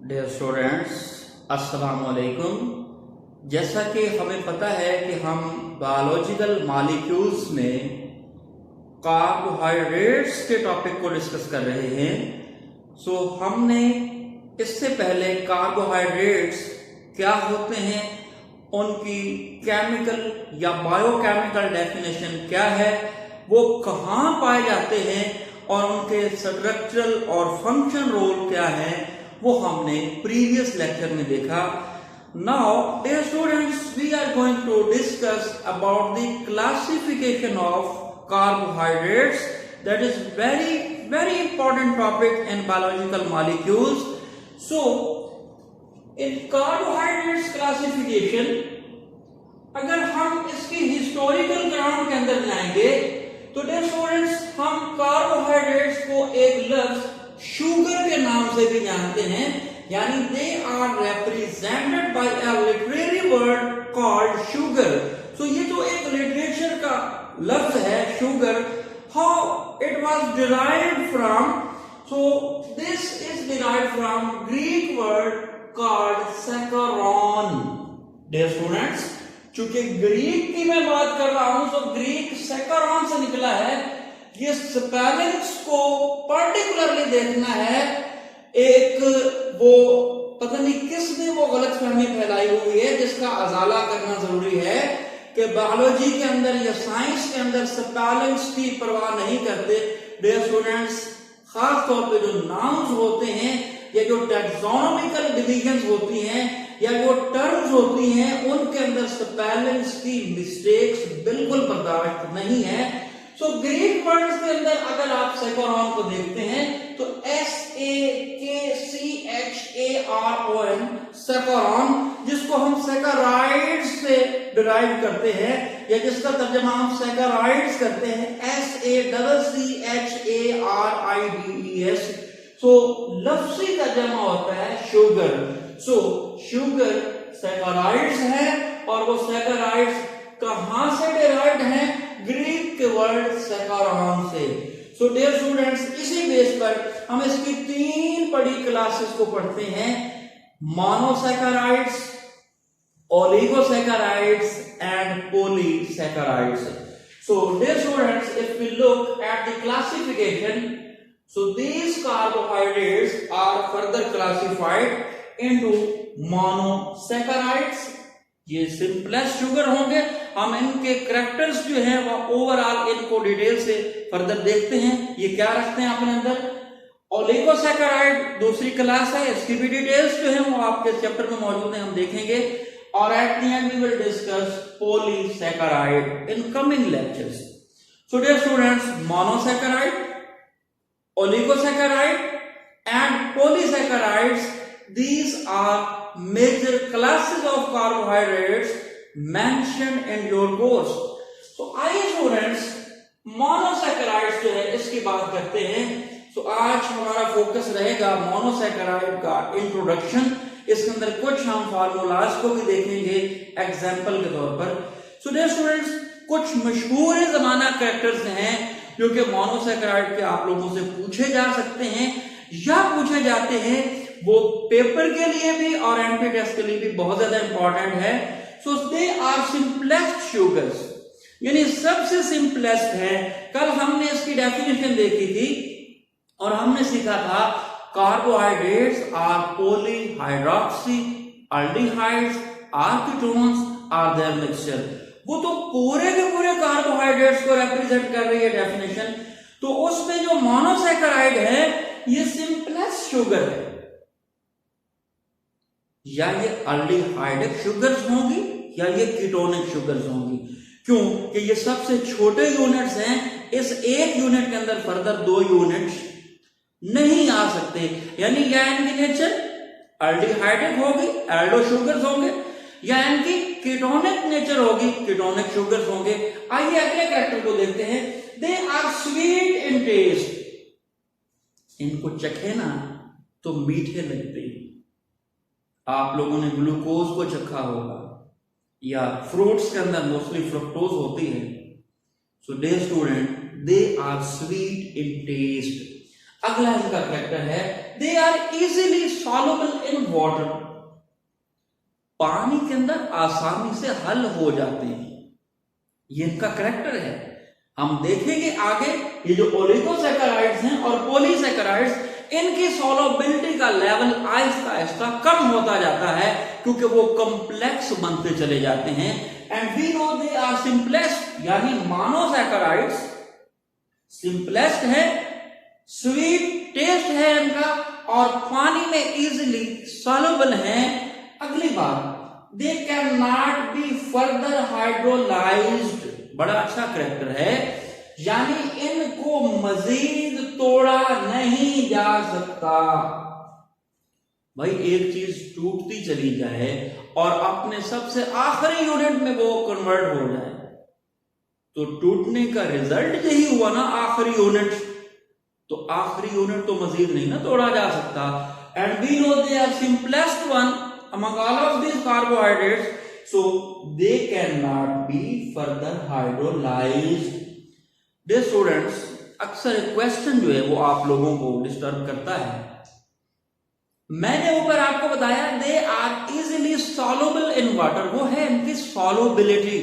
Dear students, अस्सलाम वालेकुम। जैसा कि हमें पता है कि हम बायोलॉजिकल मॉलिक्यूल्स में कार्बोहाइड्रेट्स के टॉपिक को डिस्कस कर रहे हैं। हमने इससे पहले कार्बोहाइड्रेट्स क्या होते हैं, उनकी केमिकल या बायोकेमिकल डेफिनेशन क्या है, वो कहाँ पाए जाते हैं और उनके स्ट्रक्चरल और फंक्शन रोल क्या है, वो हमने प्रीवियस लेक्चर में देखा। Now dear students, we are going to discuss about the classification of carbohydrates. That is very important topic in biological molecules. So in carbohydrates classification, अगर हम इसकी हिस्टोरिकल ग्राउंड के अंदर जाएंगे तो डियर स्टूडेंट्स, हम कार्बोहाइड्रेट्स को एक लफ्ज शुगर के नाम से भी जानते हैं, यानी they are represented by a literary word called sugar. So ये तो एक लिटरेचर का लफ्ज है sugar. How it was derived from? So this is derived from Greek word called saccharon. Dear students, चूंकि ग्रीक की मैं बात कर रहा हूं, तो ग्रीक सैकरॉन से निकला है। ये स्पेलिंग्स को पर्टिकुलरली देखना है। एक वो पता नहीं किसने वो गलतफहमी फैलाई हुई है, जिसका अजाला करना जरूरी है कि बायोलॉजी के अंदर या साइंस के अंदर स्पेलिंग्स की परवाह नहीं करते। डियर स्टूडेंट्स, खास तौर पे जो नाउन्स होते हैं या जो टैक्सोनॉमिकल डिवीजन्स होती हैं या वो टर्म्स होती हैं, उनके अंदर स्पेलिंग्स की मिस्टेक्स बिल्कुल बर्दाश्त नहीं है। सो ग्रीक वर्ड्स के अंदर अगर आप सैकरॉन को देखते हैं तो SAKCHARON, सैकरॉन, जिसको हम सैकराइड्स से डिराइव करते हैं या जिसका तर्जुमा हम सैकराइड्स करते हैं SACCHARIDES। सो लफ्जी तर्जुमा होता है शुगर। सो शुगर सैकराइड्स है और वो सैकराइड्स कहां से डिराइव्ड है? ग्रीक के वर्ड सैकरॉन से। सो डियर स्टूडेंट्स, इसी बेस पर हम इसकी तीन बड़ी क्लासेस को पढ़ते हैं: monosaccharides, oligosaccharides and polysaccharides. So dear students, if we look at the classification, so these carbohydrates are further classified into monosaccharides. ये सिंपलेस्ट शुगर होंगे। हम इनके कैरेक्टर्स जो हैं वो ओवरऑल इनको डिटेल से फर्दर देखते हैं। ये क्या रखते हैं अपने अंदर? ओलिगोसैकराइड दूसरी क्लास है, इसकी भी डिटेल्स जो है वो आपके चैप्टर में मौजूद है, हम देखेंगे। और at the end we will discuss polysaccharide in coming lectures. So dear students, monosaccharide, oligosaccharides and polysaccharides, these are major classes of carbohydrates mentioned in your course. So आइए स्टूडेंट्स, मोनोसैकराइड्स जो है इसकी बात करते हैं। आज हमारा फोकस रहेगा मोनोसैकराइड का इंट्रोडक्शन। इसके अंदर कुछ हम फार्मूलाज को भी देखेंगे एग्जाम्पल के तौर पर। सो डियर स्टूडेंट्स, कुछ मशहूर जमाना कैरेक्टर्स हैं जो कि मोनोसैकराइड के आप लोगों से पूछे जा सकते हैं या पूछे जाते हैं। वो पेपर के लिए भी और एमपी टेस्ट के लिए भी बहुत ज्यादा इंपॉर्टेंट है। सो दे आर सिंपलेस्ट शुगर्स, यानी सबसे सिंपलेस्ट है। कल हमने इसकी डेफिनेशन देखी थी और हमने सीखा था carbohydrates are polyhydroxy aldehydes or ketones or their mixture. वो तो पूरे के पूरे कार्बोहाइड्रेट्स को रिप्रेजेंट कर रही है डेफिनेशन। तो उसमें जो मोनोसैकराइड है ये सिंपलेस्ट शुगर है, या ये एल्डिहाइडिक शुगर्स होंगी या ये कीटोनिक शुगर्स होंगी। क्यों? कि ये सबसे छोटे यूनिट्स हैं। इस एक यूनिट के अंदर फर्दर दो यूनिट्स नहीं आ सकते, यानी या इनकी नेचर एल्डिहाइडिक होगी, एल्डो शुगर्स होंगे, या इनकी कीटोनिक नेचर होगी, कीटोनिक शुगर्स होंगे। आइए अगले कैरेक्टर को देखते हैं। They are sweet in taste, इनको चखे ना तो मीठे लगते हैं। आप लोगों ने ग्लूकोज को चखा होगा या फ्रूट्स के अंदर मोस्टली फ्रुक्टोज होती है। So dear student, they are sweet in taste. अगला इनका कैरेक्टर है they are easily soluble in water, पानी के अंदर आसानी से हल हो जाते हैं। ये इनका कैरेक्टर है। हम देखेंगे आगे ये जो ओलिगोसैकेराइड्स हैं और पॉलीसैकेराइड्स, इनकी सॉल्युबिलिटी का लेवल आहिस्ता आहिस्ता कम होता जाता है क्योंकि वो कॉम्प्लेक्स बनते चले जाते हैं। And we know they are simplest, यानी मोनोसैकेराइड्स सिंपलेस्ट है, स्वीट टेस्ट है इनका और पानी में इजीली सॉल्युबल है। अगली बात, they can not be further hydrolysed, बड़ा अच्छा कैरेक्टर है, यानी इनको मजीद तोड़ा नहीं जा सकता। भाई एक चीज टूटती चली जाए और अपने सबसे आखिरी यूनिट में वो कन्वर्ट हो जाए तो टूटने का रिजल्ट यही हुआ ना, आखिरी यूनिट। तो आखिरी यूनिट तो मजीद नहीं ना तोड़ा जा सकता। And we know they are simplest one among all of these carbohydrates, so they cannot be further hydrolyzed. Dear students, अक्सर एक क्वेश्चन जो है वो आप लोगों को डिस्टर्ब करता है। मैंने ऊपर आपको बताया they are easily soluble in water, वो है इनकी सॉल्युबिलिटी।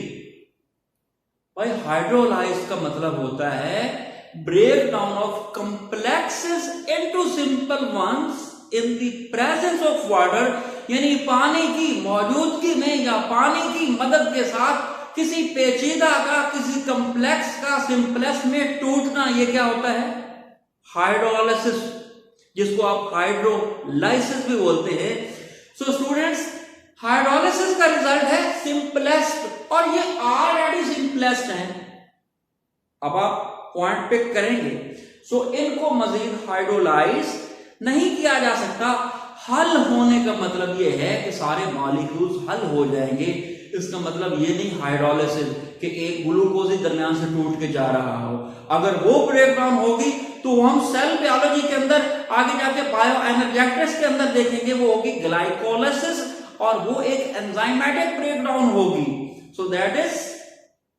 भाई हाइड्रोलाइज का मतलब होता है break down of complexes into simple ones in the presence of water, यानी पानी की मौजूदगी में या पानी की मदद के साथ किसी पेचीदा का, किसी कॉम्प्लेक्स का सिंपलेक्स में टूटना, ये क्या होता है? हाइड्रोलाइसिस, जिसको आप हाइड्रोलाइसिस भी बोलते हैं। सो स्टूडेंट्स, हाइड्रोलाइसिस का रिजल्ट है सिंपलेस्ट और ये ऑलरेडी सिंपलेस्ट है। अब आप पॉइंट पिक करेंगे। सो इनको मजीद हाइड्रोलाइज नहीं किया जा सकता। हल होने का मतलब यह है कि सारे मॉलिक्यूल्स हल हो जाएंगे। इसका मतलब ये नहीं हाइड्रोलाइसिस कि एक ग्लूकोज ही दरमियान से टूट के जा रहा हो। अगर वो ब्रेक डाउन होगी तो हम सेल बायोलॉजी के अंदर आगे जाके बायो एनर्जेटिक्स के अंदर देखेंगे, वो होगी ग्लाइकोलाइसिस और वो एक एंजाइमेटिक ब्रेक डाउन होगी। So that is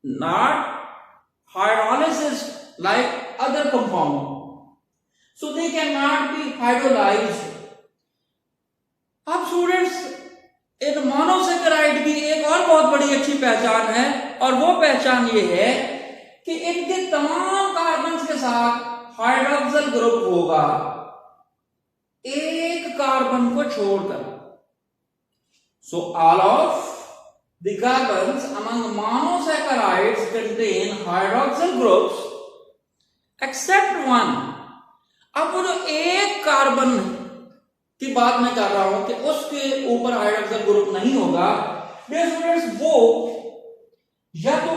not hydrolysis like other compound, so they cannot be hydrolyzed. अब स्टूडेंट्स, इन मोनोसैकेराइड की एक और बहुत बड़ी अच्छी पहचान है और वो पहचान ये है कि इनके तमाम कार्बन्स के साथ हाइड्रोक्सिल ग्रुप होगा, एक कार्बन को छोड़कर। So all of the carbons among monosaccharides contain hydroxyl groups except one. अब वो जो एक कार्बन की बात मैं कर रहा हूं कि उसके ऊपर हाइड्रोक्सिल ग्रुप नहीं होगा, वो या तो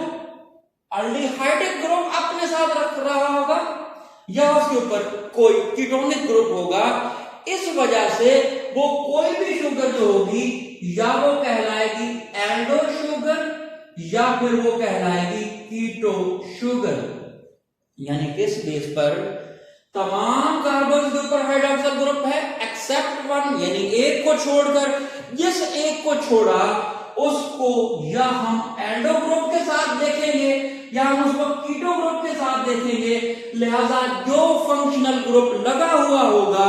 अल्डिहाइडिक ग्रुप अपने साथ रख रहा होगा या उसके ऊपर कोई कीटोनिक ग्रुप होगा। इस वजह से वो कोई भी शुगर जो होगी या वो कहलाएगी एल्डो शुगर या फिर वो कहलाएगी कीटो शुगर। यानी किस बेस पर तमाम कार्बन के ऊपर हाइड्रोक्सिल ग्रुप है एक्सेप्ट वन, यानी एक को छोड़कर। जिस एक को छोड़ा उसको या हम एल्डो ग्रुप के साथ देखेंगे या हम उसको कीटो ग्रुप के साथ देखेंगे। लिहाजा जो फंक्शनल ग्रुप लगा हुआ होगा,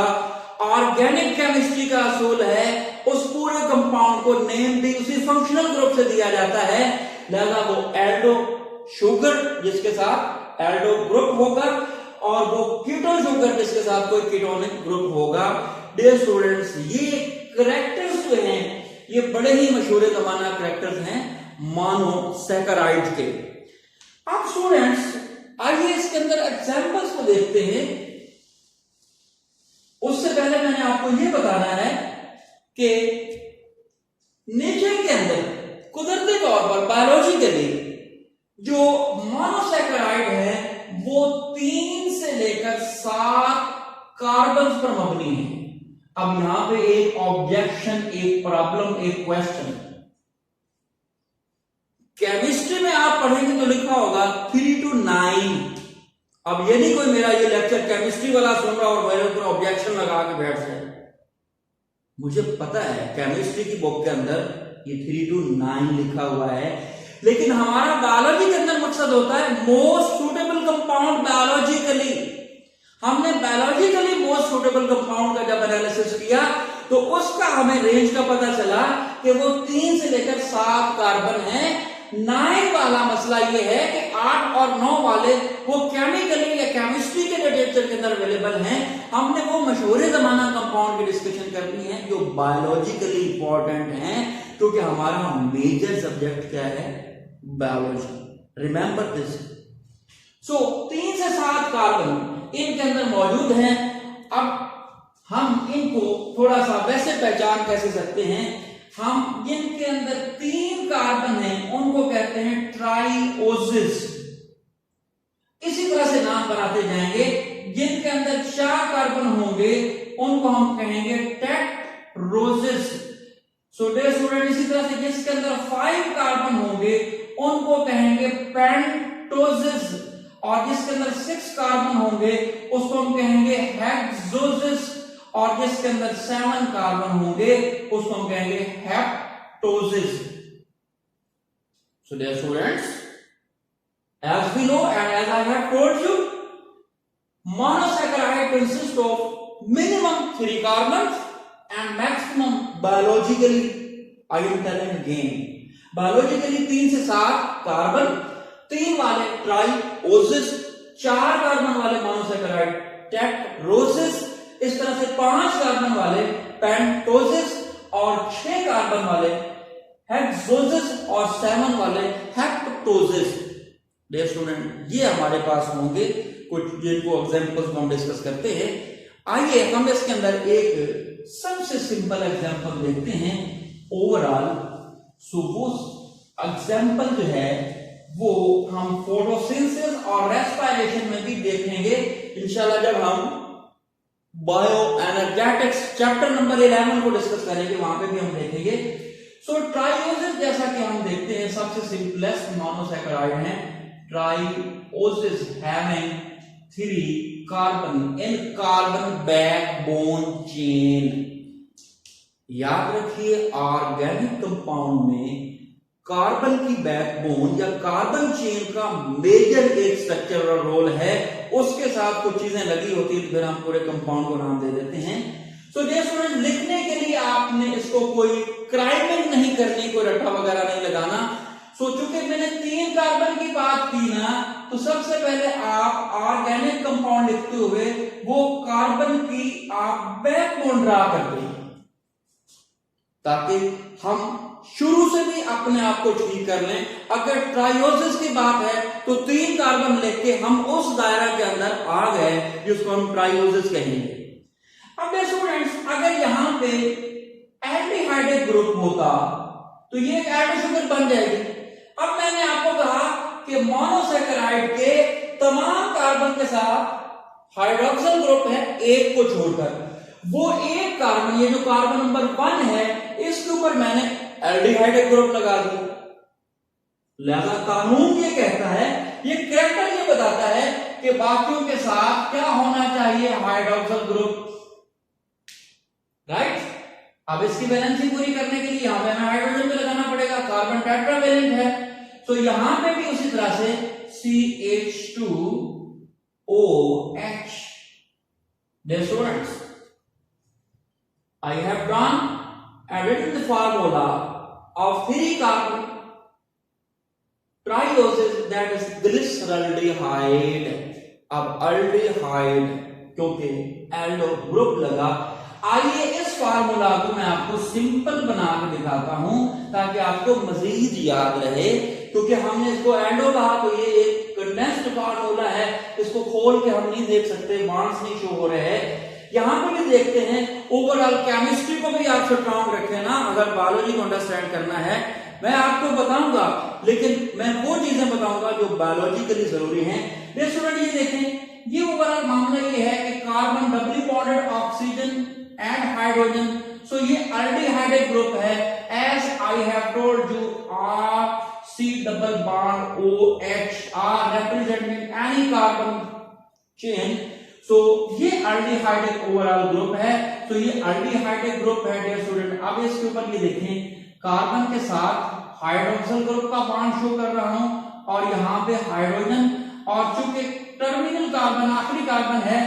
ऑर्गेनिक केमिस्ट्री का असूल है उस पूरे कंपाउंड को नेम भी उसी फंक्शनल ग्रुप से दिया जाता है। लिहाजा वो एल्डो शुगर जिसके साथ एल्डो ग्रुप होगा और वो कीटो शुगर जिसके साथ कोई कीटोनिक ग्रुप होगा। डियर स्टूडेंट्स, ये कैरेक्टर्स जो हैं ये बड़े ही मशहूर जमाना कैरेक्टर्स हैं मोनोसैकेराइड के। अब स्टूडेंट्स आइए इसके अंदर एग्जांपल्स को देखते हैं। उससे पहले मैंने आपको ये बताना है कि नेचर के अंदर कुदरती तौर पर बायोलॉजिकली जो मोनोसैकेराइड है वो 3 से लेकर 7 कार्बन पर मबनी है। अब यहां पे एक ऑब्जेक्शन, एक प्रॉब्लम, एक क्वेश्चन। केमिस्ट्री में आप पढ़ेंगे तो लिखा होगा 3 to 9। अब ये नहीं कोई मेरा ये लेक्चर केमिस्ट्री वाला सुन रहा और मेरे ऊपर ऑब्जेक्शन लगा के बैठ जाए। मुझे पता है केमिस्ट्री की बुक के अंदर ये 3 to 9 लिखा हुआ है, लेकिन हमारा बायोलॉजी के अंदर मकसद होता है मोस्ट सुटेबल कंपाउंड बायोलॉजिकली। हमने बायोलॉजिकली मोस्ट सुटेबल कंपाउंड का जब एनालिसिस किया तो उसका हमें रेंज का पता चला कि वो 3 से लेकर 7 कार्बन है। 9 वाला मसला ये है कि 8 और 9 वाले वो केमिकली या केमिस्ट्री के लिटरेचर के अंदर अवेलेबल हैं। हमने वो मशहूर जमाना कंपाउंड की डिस्कशन करनी है जो बायोलॉजिकली इंपॉर्टेंट हैं, क्योंकि हमारा मेजर सब्जेक्ट क्या है, बायोलॉजी। Remember this. सो 3 से 7 कार्बन इनके अंदर मौजूद हैं। अब हम इनको थोड़ा सा वैसे पहचान कैसे सकते हैं, हम जिनके अंदर 3 कार्बन हैं उनको कहते हैं ट्राइओसिस। इसी तरह से नाम बनाते जाएंगे। जिनके अंदर 4 कार्बन होंगे उनको हम कहेंगे टेट्रोसिस। सो डियर स्टूडेंट, इसी तरह से जिसके अंदर 5 कार्बन होंगे उनको कहेंगे पेंटोसिस, और जिसके अंदर 6 कार्बन होंगे उसको हम कहेंगे हेक्सोसिस, और जिसके अंदर 7 कार्बन होंगे उसको हम कहेंगे हेप्टोसिस। So dear students, as we know and as I have told you, monosaccharide consists of minimum 3 carbons and maximum biologically, I am telling again, biologically 3 से 7 कार्बन, 3 वाले ट्राइओसिस, 4 कार्बन वाले मोनोसैकेराइड टेट्रोसिस, इस तरह से 5 कार्बन वाले पेंटोसिस और 6 कार्बन वाले हेक्सोसिस और 7 वाले हेप्टोसिस। डियर स्टूडेंट, ये हमारे पास होंगे कुछ जिनको एग्जांपल्स हम डिस्कस करते हैं। आइए हम इसके अंदर एक सबसे सिंपल एग्जांपल देखते हैं ओवरऑल। सो वो एग्जांपल जो है वो हम फोटोसिंथेसिस और रेस्पिरेशन में भी देखेंगे इंशाल्लाह, जब हम बायो एनर्जेटिक्स चैप्टर नंबर 11 को डिस्कस करेंगे, वहां पे भी हम देखेंगे। सो ट्राइओसिस जैसा कि हम देखते हैं सबसे सिंपलेस्ट मोनोसैकेराइड है। Trioses having 3 carbon in carbon backbone chain. याद रखिए, ऑर्गेनिक कंपाउंड में कार्बन की बैकबोन या कार्बन चेन का मेजर एक स्ट्रक्चरल रोल है। उसके साथ कुछ चीजें लगी होती है तो फिर हम पूरे कंपाउंड को नाम दे देते हैं। सो डियर स्टूडेंट, लिखने के लिए आपने इसको कोई क्राइमिंग नहीं करनी, कोई रट्टा वगैरह नहीं लगाना। सो चूंकि मैंने 3 कार्बन की बात की ना, तो सबसे पहले आप ऑर्गेनिक कंपाउंड लिखते हुए वो कार्बन की आप बैकबोन ड्रा करते हैं, ताकि हम शुरू से भी अपने आप को ठीक कर लें। अगर ट्राइओसिस की बात है तो 3 कार्बन लेके हम उस दायरा के अंदर आ गए जिसको हम ट्राइओसिस कहेंगे। अब स्टूडेंट्स, अगर यहां पे एल्डिहाइड ग्रुप होता तो ये एल्डो शुगर बन जाएगी। अब मैंने आपको कहा कि मोनोसैकेराइड के तमाम कार्बन के साथ हाइड्रोक्सिल ग्रुप है, एक को छोड़कर। वो एक कार्बन, ये जो कार्बन नंबर 1 है, इसके ऊपर मैंने एल्डिहाइड ग्रुप लगा दिया। लिहाजा कानून ये कहता है, ये कैरेक्टर ये बताता है कि बाकियों के साथ क्या होना चाहिए, हाइड्रोक्सिल ग्रुप, राइट। अब इसकी बैलेंसिंग पूरी करने के लिए यहां पे हमें हाइड्रोजन भी लगाना पड़ेगा, कार्बन टेट्रावेलेंट है। तो यहां पे भी उसी तरह से CH2OH। Dear students, I have done and written the formula of 3 carbon trioses, that is glyceraldehyde. अब अल्डिहाइड क्योंकि एल्डो ग्रुप लगा। आइए इस फार्मूला को मैं आपको सिंपल बना के दिखाता हूं ताकि आपको मजीद याद रहे, क्योंकि हमने इसको एंडो कहा तो ये एक कंडेंस्ड फार्मूला है, इसको खोल के हम नहीं देख सकते, बॉन्ड्स नहीं शो हो रहे हैं। यहां पे भी देखते हैं, ओवरऑल केमिस्ट्री को भी आप स्ट्रांग रखें ना, अगर बायोलॉजी को अंडरस्टैंड करना है। मैं आपको बताऊंगा, लेकिन मैं वो चीजें बताऊंगा जो बायोलॉजिकली जरूरी हैं। स्टूडेंट ये देखें, ये ओवरऑल मामला ये है कि carbon doubly bonded oxygen and hydrogen, so ये अल्डिहाइड ग्रुप है। As I have told you, R C double bond OH R representing any carbon chain. So ये अल्डिहाइड ओवरऑल ग्रुप है, तो ये अल्डिहाइड ग्रुप है डियर स्टूडेंट। अब इसके ऊपर ये देखें, कार्बन के साथ हाइड्रोक्सिल ग्रुप का बॉन्ड शो कर रहा हूं और यहां पे हाइड्रोजन, और चूंकि टर्मिनल कार्बन आखिरी कार्बन है,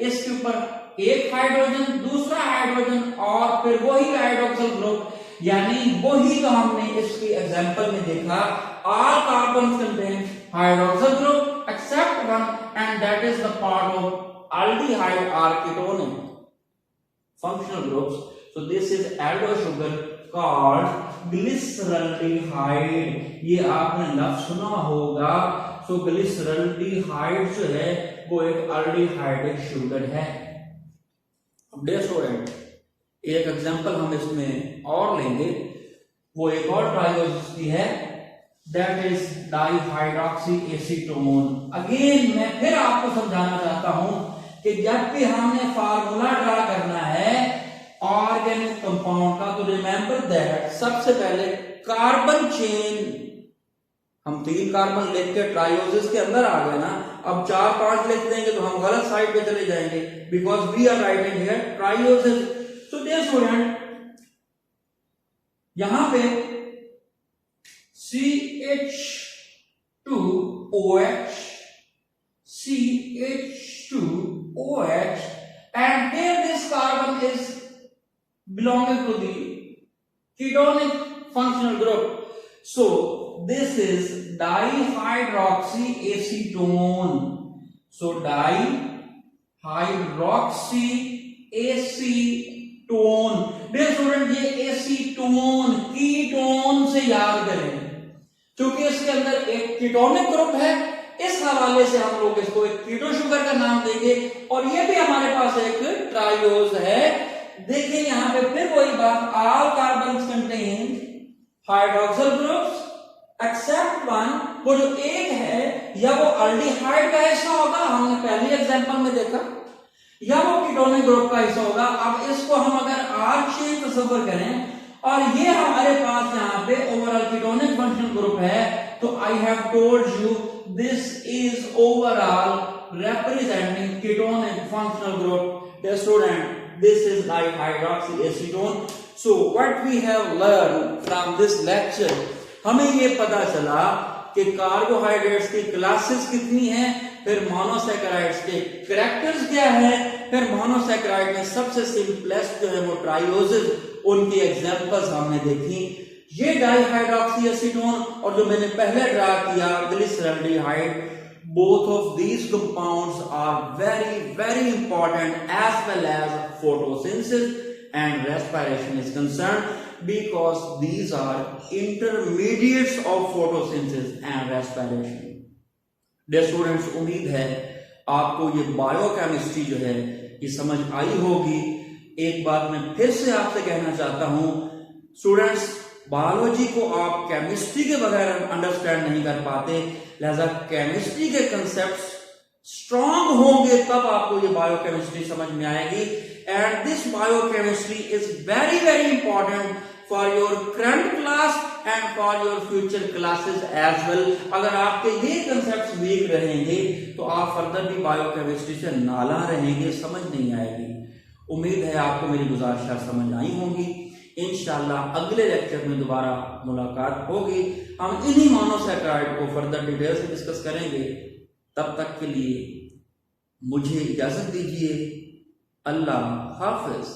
इसके ऊपर एक हाइड्रोजन, दूसरा हाइड्रोजन और फिर वही हाइड्रोक्सिल ग्रुप, यानी वही तो हमने इसकी एग्जांपल में देखा, all carbons contain hydroxyl group except one, and that is the part of aldehyde or ketonic functional groups. So this is aldo sugar called glyceraldehyde. ये आपने लफ्ज सुना होगा. So glyceraldehyde जो है वो एक aldehyde शुगर है. डियर स्टूडेंट, एक एग्जांपल हम इसमें और लेंगे, वो एक और ट्रायोसिस की है, that is dihydroxy acetone. Again मैं फिर आपको समझाना चाहता हूं कि जब भी हमने फार्मूला ड्रा करना है ऑर्गेनिक कंपाउंड का, तो रिमेंबर दैट सबसे पहले कार्बन चेन, हम 3 कार्बन लिख के ट्रायोसिस के अंदर आ गए ना, अब 4-5 लिख देंगे तो हम गलत साइड पे चले जाएंगे, because we are writing here trioses. So dear student, यहां पे CH2OH, CH2OH, and here this carbon is belonging to the ketonic functional group. So this is dihydroxyacetone. So dihydroxyacetone. Dear student, ये acetone ketone से याद करें, क्योंकि इसके अंदर एक कीटोनिक ग्रुप है, इस हवाले से हम लोग इसको एक कीटो शुगर का नाम देंगे, और ये भी हमारे पास एक ट्रायोज है. देखिए यहां पे फिर वही बात, all carbons contain hydroxyl groups except one. वो जो एक है या वो अल्डिहाइड का हिस्सा होगा, हमने पहली एग्जांपल में देखा, या वो कीटोनिक ग्रुप का हिस्सा होगा. अब इसको हम अगर आर शेप तस्वीर करें और ये हमारे पास यहाँ पे ओवरऑल कीटोनिक फंक्शनल ग्रुप है, तो आई have told you this is overall representing ketonic functional group. Dear student, this is dihydroxyacetone. So what we have learned from this lecture, हमें ये पता चला कि कार्बोहाइड्रेट्स की क्लासेस कितनी हैं, फिर मोनोसैकेराइड्स के कैरेक्टर्स क्या है, फिर मोनोसैकेराइड में सबसे सिंपलेस्ट जो है वो ट्रायोसिस, उनकी एग्जांपल्स हमने देखी. ये डाइहाइड्रोक्सीएसीटोन और जो मैंने पहले ड्रा किया glyceraldehyde, both of these compounds are very very important as well as photosynthesis and respiration is concerned, because these are intermediates of photosynthesis and respiration. Dear students, उम्मीद है आपको ये बायोकेमिस्ट्री जो है ये समझ आई होगी. एक बात मैं फिर से आपसे कहना चाहता हूं, स्टूडेंट्स, बायोलॉजी को आप केमिस्ट्री के बगैर अंडरस्टैंड नहीं कर पाते, लिहाजा केमिस्ट्री के कंसेप्ट्स स्ट्रांग होंगे तब आपको ये बायोकेमिस्ट्री समझ में आएगी. And this biochemistry is very very important for your current class and for your future classes as well. अगर आपके ये कंसेप्ट्स वीक रहेंगे तो आप फर्दर भी बायोकेमिस्ट्री से नाला रहेंगे, समझ नहीं आएगी. उम्मीद है आपको मेरी गुजारिश समझ आई होंगी. इंशाल्लाह अगले लेक्चर में दोबारा मुलाकात होगी. हम इन्हीं मोनोसैकेराइड को फर्दर डिटेल से डिस्कस करेंगे. तब तक के लिए मुझे इजाजत दीजिए. अल्लाह हाफिज.